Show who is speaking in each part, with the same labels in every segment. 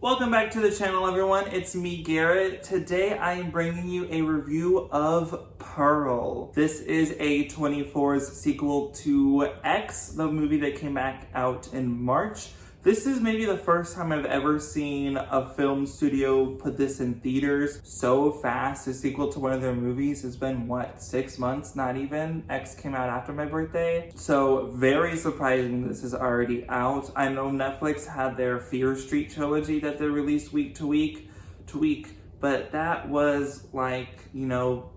Speaker 1: Welcome back to the channel, everyone. It's me, Garrett. Today I am bringing you a review of Pearl. This is A24's sequel to X, the movie that came back out in March. This is maybe the first time I've ever seen a film studio put this in theaters so fast. A sequel to one of their movies has been, what, 6 months? Not even. X came out after my birthday. So very surprising this is already out. I know Netflix had their Fear Street trilogy that they released week to week, but that was like, you know,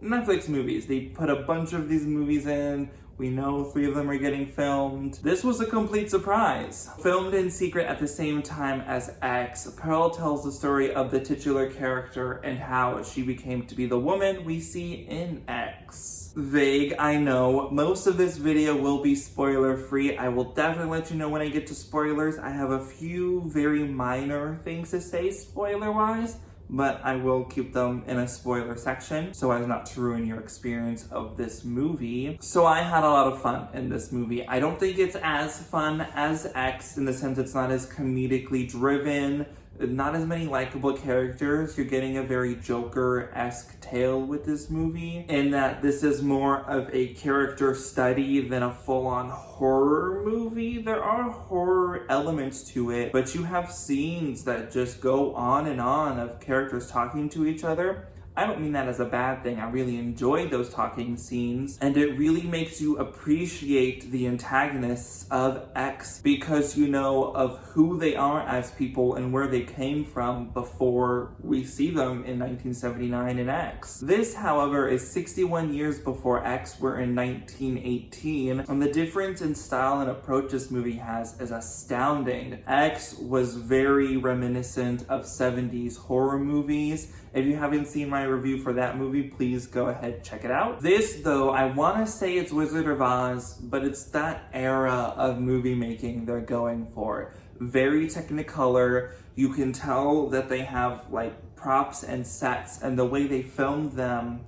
Speaker 1: Netflix movies. They put a bunch of these movies in. We know 3 of them are getting filmed. This was a complete surprise. Filmed in secret at the same time as X, Pearl tells the story of the titular character and how she became to be the woman we see in X. Vague, I know. Most of this video will be spoiler free. I will definitely let you know when I get to spoilers. I have a few very minor things to say spoiler wise, but I will keep them in a spoiler section so as not to ruin your experience of this movie. So I had a lot of fun in this movie. I don't think it's as fun as X in the sense it's not as comedically driven, not as many likable characters. You're getting a very Joker-esque tale with this movie, in that this is more of a character study than a full-on horror movie. There are horror elements to it, but you have scenes that just go on and on of characters talking to each other. I don't mean that as a bad thing. I really enjoyed those talking scenes, and it really makes you appreciate the antagonists of X because you know of who they are as people and where they came from before we see them in 1979 in X. This, however, is 61 years before X. We're in 1918, and the difference in style and approach this movie has is astounding. X was very reminiscent of 70s horror movies. If you haven't seen my review for that movie, please go ahead, check it out. This, though, I want to say it's Wizard of Oz, but it's that era of movie making they're going for. Very Technicolor. You can tell that they have like props and sets, and the way they filmed them,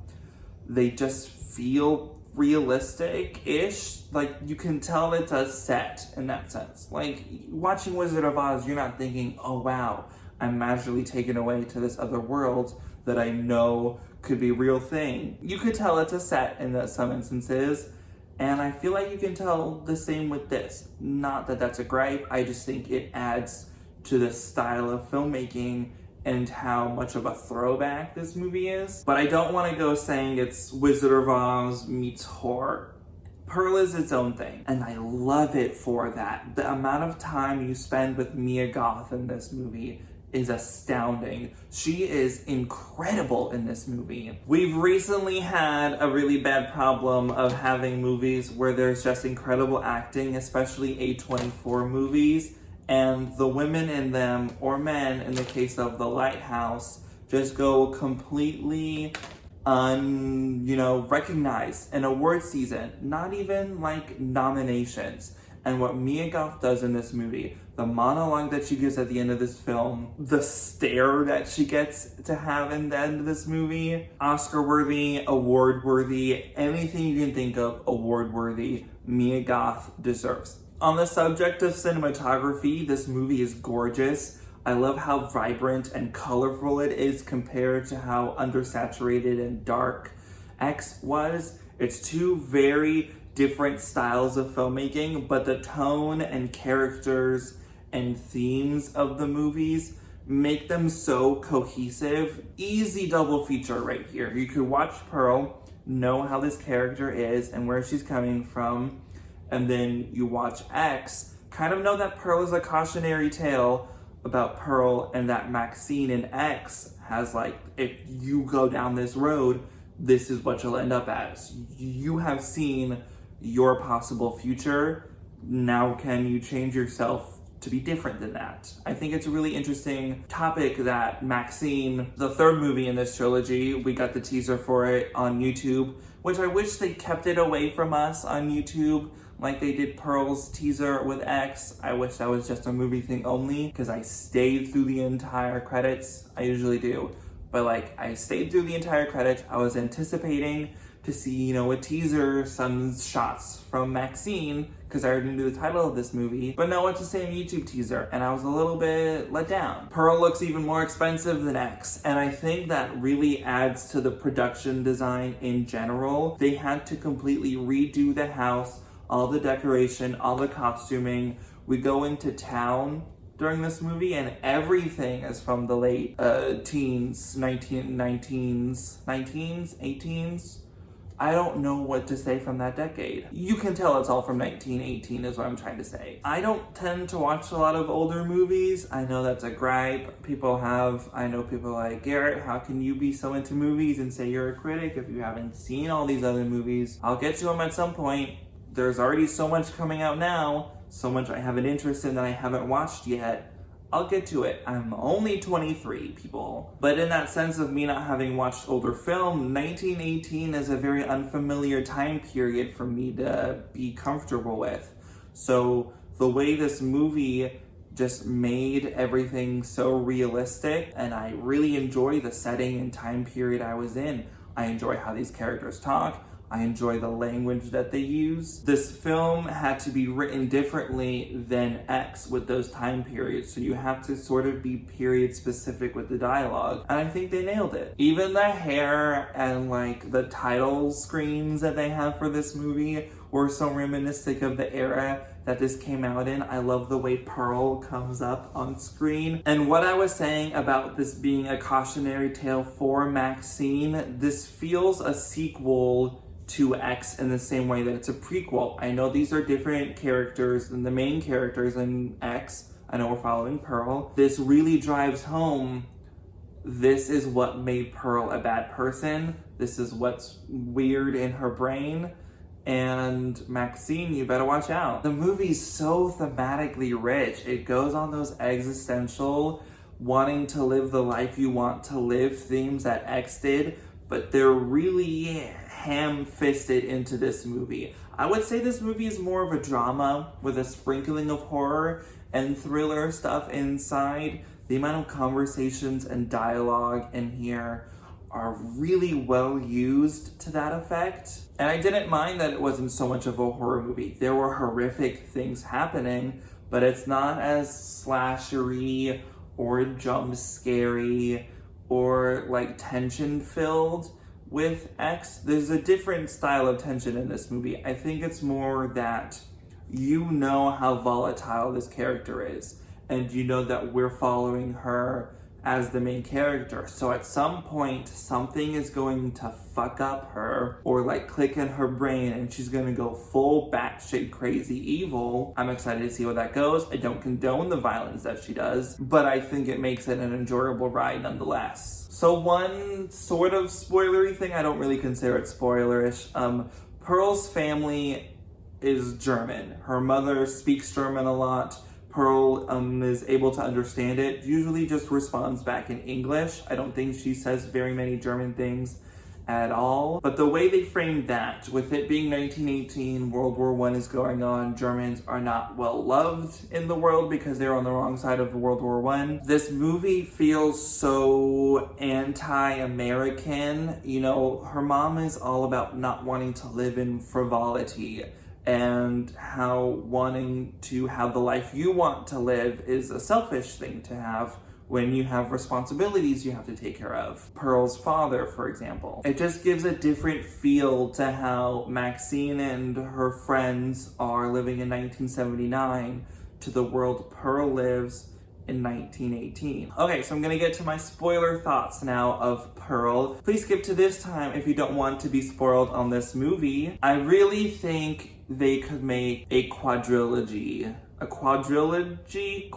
Speaker 1: they just feel realistic-ish. Like, you can tell it's a set in that sense. Like, watching Wizard of Oz, you're not thinking, oh wow, I'm magically taken away to this other world that I know could be a real thing. You could tell it's a set in some instances, and I feel like you can tell the same with this. Not that that's a gripe, I just think it adds to the style of filmmaking and how much of a throwback this movie is. But I don't want to go saying it's Wizard of Oz meets horror. Pearl is its own thing, and I love it for that. The amount of time you spend with Mia Goth in this movie is astounding. She is incredible in this movie. We've recently had a really bad problem of having movies where there's just incredible acting, especially A24 movies, and the women in them, or men in the case of The Lighthouse, just go completely recognized in award season, not even like nominations. And what Mia Goth does in this movie, the monologue that she gives at the end of this film, the stare that she gets to have in the end of this movie, Oscar-worthy, award-worthy, anything you can think of award-worthy, Mia Goth deserves. On the subject of cinematography, this movie is gorgeous. I love how vibrant and colorful it is compared to how undersaturated and dark X was. It's 2 very different styles of filmmaking, but the tone and characters and themes of the movies make them so cohesive. Easy double feature right here. You could watch Pearl, know how this character is and where she's coming from, and then you watch X, kind of know that Pearl is a cautionary tale about Pearl, and that Maxine in X has like, if you go down this road, this is what you'll end up as. You have seen your possible future. Now can you change yourself to be different than that? I think it's a really interesting topic that Maxine, the 3rd movie in this trilogy, we got the teaser for it on YouTube, which I wish they kept it away from us on YouTube like they did Pearl's teaser with X. I wish that was just a movie thing only, because I stayed through the entire credits. I usually do, but like I stayed through the entire credits. I was anticipating to see, a teaser, some shots from Maxine because I already knew the title of this movie, but no, it's the same YouTube teaser, and I was a little bit let down. Pearl looks even more expensive than X, and I think that really adds to the production design in general. They had to completely redo the house, all the decoration, all the costuming. We go into town during this movie, and everything is from the late teens, 18s. I don't know what to say from that decade. You can tell it's all from 1918 is what I'm trying to say. I don't tend to watch a lot of older movies. I know that's a gripe people have. I know people like, Garrett, how can you be so into movies and say you're a critic if you haven't seen all these other movies? I'll get to them at some point. There's already so much coming out now, so much I have an interest in that I haven't watched yet. I'll get to it. I'm only 23, people. But in that sense of me not having watched older film, 1918 is a very unfamiliar time period for me to be comfortable with. So the way this movie just made everything so realistic, and I really enjoy the setting and time period I was in. I enjoy how these characters talk. I enjoy the language that they use. This film had to be written differently than X with those time periods, so you have to sort of be period specific with the dialogue, and I think they nailed it. Even the hair and like the title screens that they have for this movie were so reminiscent of the era that this came out in. I love the way Pearl comes up on screen. And what I was saying about this being a cautionary tale for Maxine, this feels a sequel to X in the same way that it's a prequel. I know these are different characters than the main characters in X. I know we're following Pearl. This really drives home, this is what made Pearl a bad person. This is what's weird in her brain. And Maxine, you better watch out. The movie's so thematically rich. It goes on those existential, wanting to live the life you want to live themes that X did, but they're really ham-fisted into this movie. I would say this movie is more of a drama with a sprinkling of horror and thriller stuff inside. The amount of conversations and dialogue in here are really well used to that effect. And I didn't mind that it wasn't so much of a horror movie. There were horrific things happening, but it's not as slashery or jump scary or like tension filled with X. There's a different style of tension in this movie. I think it's more that you know how volatile this character is, and you know that we're following her as the main character. So at some point, something is going to fuck up her or like click in her brain and she's gonna go full batshit crazy evil. I'm excited to see where that goes. I don't condone the violence that she does, but I think it makes it an enjoyable ride nonetheless. So one sort of spoilery thing, I don't really consider it spoilerish. Pearl's family is German. Her mother speaks German a lot. Pearl is able to understand it, usually just responds back in English. I don't think she says very many German things at all. But the way they framed that, with it being 1918, World War I is going on, Germans are not well loved in the world because they're on the wrong side of World War I. This movie feels so anti-American. You know, her mom is all about not wanting to live in frivolity, and how wanting to have the life you want to live is a selfish thing to have when you have responsibilities you have to take care of. Pearl's father, for example. It just gives a different feel to how Maxine and her friends are living in 1979 to the world Pearl lives in 1918. Okay, so I'm gonna get to my spoiler thoughts now of Pearl. Please skip to this time if you don't want to be spoiled on this movie. I really think they could make a quadrilogy. A quadrilogy?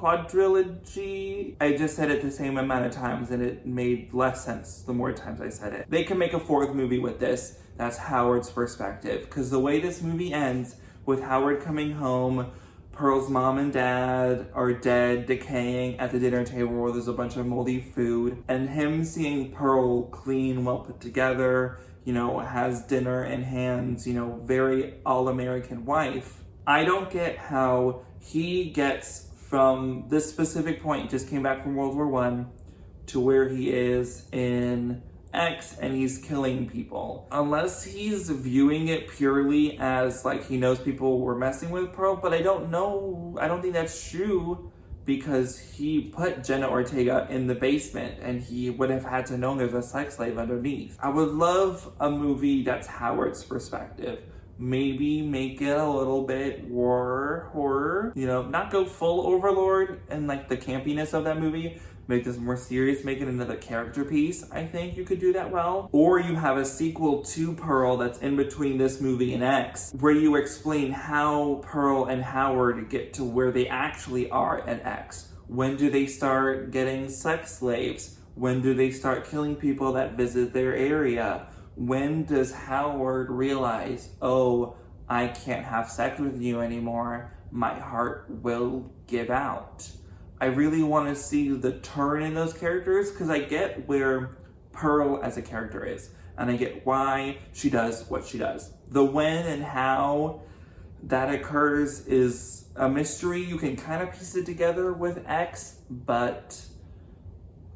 Speaker 1: I just said it the same amount of times and it made less sense the more times I said it. They can make a fourth movie with this. That's Howard's perspective. Because the way this movie ends with Howard coming home, Pearl's mom and dad are dead, decaying at the dinner table where there's a bunch of moldy food, and him seeing Pearl clean, well put together, you know, has dinner in hands, you know, very all-American wife. I don't get how he gets from this specific point, just came back from World War I, to where he is in X and he's killing people. Unless he's viewing it purely as like he knows people were messing with Pearl, but I don't think that's true because he put Jenna Ortega in the basement and he would have had to know there's a sex slave underneath. I would love a movie that's Howard's perspective. Maybe make it a little bit horror, you know, not go full Overlord and like the campiness of that movie. Make this more serious, make it another character piece. I think you could do that well. Or you have a sequel to Pearl that's in between this movie and X, where you explain how Pearl and Howard get to where they actually are at X. When do they start getting sex slaves? When do they start killing people that visit their area? When does Howard realize, oh, I can't have sex with you anymore, my heart will give out? I really want to see the turn in those characters because I get where Pearl as a character is, and I get why she does what she does. The when and how that occurs is a mystery. You can kind of piece it together with X, but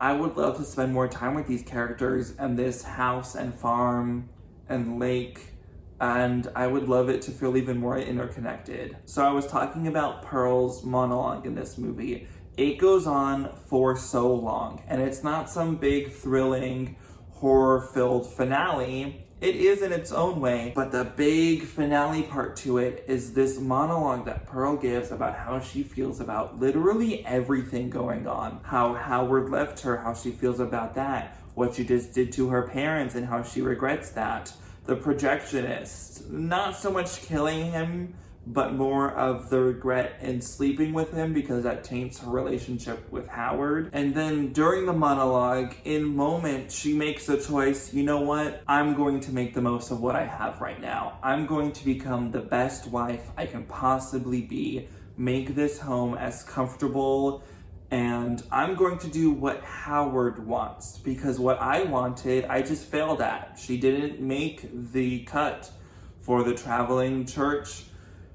Speaker 1: I would love to spend more time with these characters and this house and farm and lake, and I would love it to feel even more interconnected. So I was talking about Pearl's monologue in this movie. It goes on for so long, and it's not some big thrilling horror-filled finale. It is in its own way, but the big finale part to it is this monologue that Pearl gives about how she feels about literally everything going on. How Howard left her, how she feels about that, what she just did to her parents and how she regrets that. The projectionist, not so much killing him, but more of the regret in sleeping with him because that taints her relationship with Howard. And then during the monologue, in moment, she makes a choice, you know what? I'm going to make the most of what I have right now. I'm going to become the best wife I can possibly be, make this home as comfortable, and I'm going to do what Howard wants because what I wanted, I just failed at. She didn't make the cut for the traveling church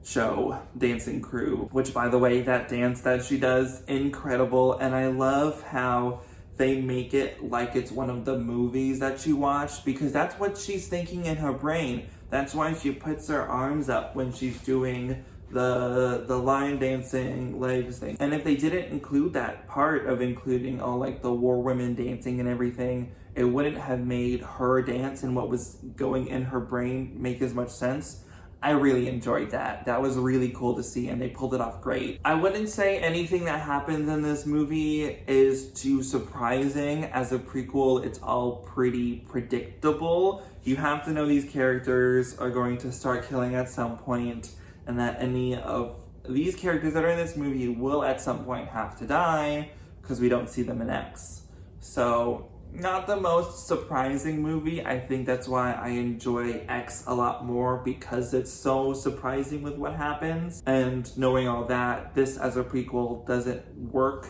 Speaker 1: show dancing crew, which by the way, that dance that she does, incredible. And I love how they make it like it's one of the movies that she watched because that's what she's thinking in her brain. That's why she puts her arms up when she's doing the line dancing legs thing. And if they didn't include that part of including all like the war women dancing and everything, it wouldn't have made her dance and what was going in her brain make as much sense. I really enjoyed that. That was really cool to see and they pulled it off great. I wouldn't say anything that happens in this movie is too surprising. As a prequel, it's all pretty predictable. You have to know these characters are going to start killing at some point and that any of these characters that are in this movie will at some point have to die because we don't see them in X. So, not the most surprising movie. I think that's why I enjoy X a lot more because it's so surprising with what happens. And knowing all that, this as a prequel doesn't work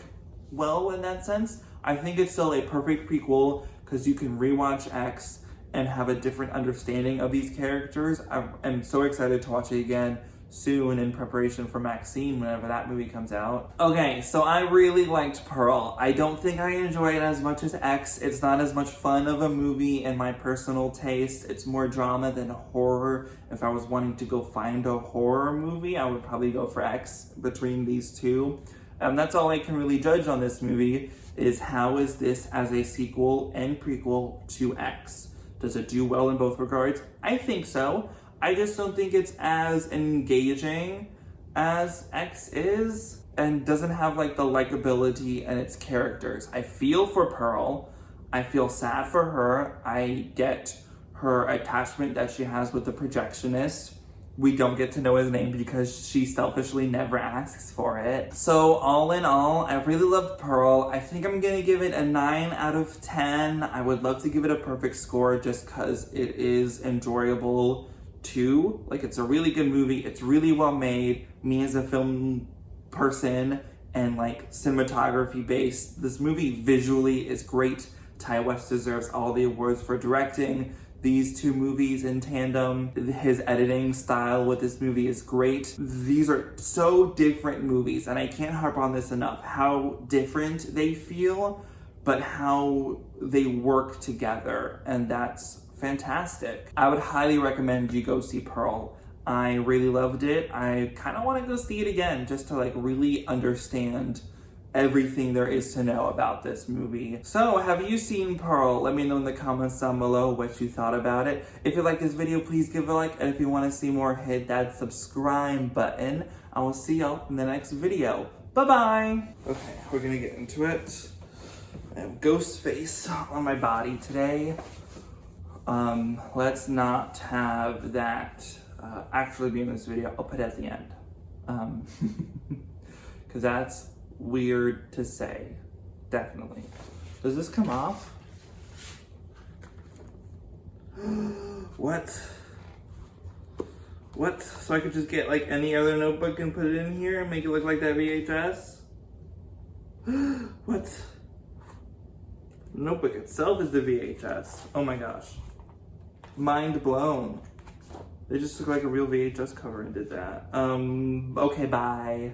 Speaker 1: well in that sense. I think it's still a perfect prequel because you can rewatch X and have a different understanding of these characters. I'm so excited to watch it again soon in preparation for Maxine whenever that movie comes out. Okay, so I really liked Pearl. I don't think I enjoy it as much as X. It's not as much fun of a movie in my personal taste. It's more drama than horror. If I was wanting to go find a horror movie, I would probably go for X between these two. That's all I can really judge on this movie is how is this as a sequel and prequel to X? Does it do well in both regards? I think so. I just don't think it's as engaging as X is and doesn't have like the likability and its characters. I feel for Pearl. I feel sad for her. I get her attachment that she has with the projectionist. We don't get to know his name because she selfishly never asks for it. So all in all, I really loved Pearl. I think I'm gonna give it a 9 out of 10. I would love to give it a perfect score just because it is enjoyable too. Like, it's a really good movie. It's really well made. Me as a film person and like cinematography based, this movie visually is great. Ty West deserves all the awards for directing these two movies in tandem. His editing style with this movie is great. These are so different movies, and I can't harp on this enough, how different they feel but how they work together, and that's fantastic. I would highly recommend you go see Pearl. I really loved it. I kind of want to go see it again just to like really understand everything there is to know about this movie. So, have you seen Pearl? Let me know in the comments down below what you thought about it. If you like this video, please give it a like, and if you want to see more, hit that subscribe button. I will see y'all in the next video. Bye-bye! Okay, we're gonna get into it. I have ghost face on my body today. Let's not have that actually be in this video. I'll put it at the end. Because that's weird to say. Definitely. Does this come off? What? What? So I could just get like any other notebook and put it in here and make it look like that VHS? What? The notebook itself is the VHS. Oh my gosh. Mind blown. They just took like a real VHS cover and did that. Okay, bye.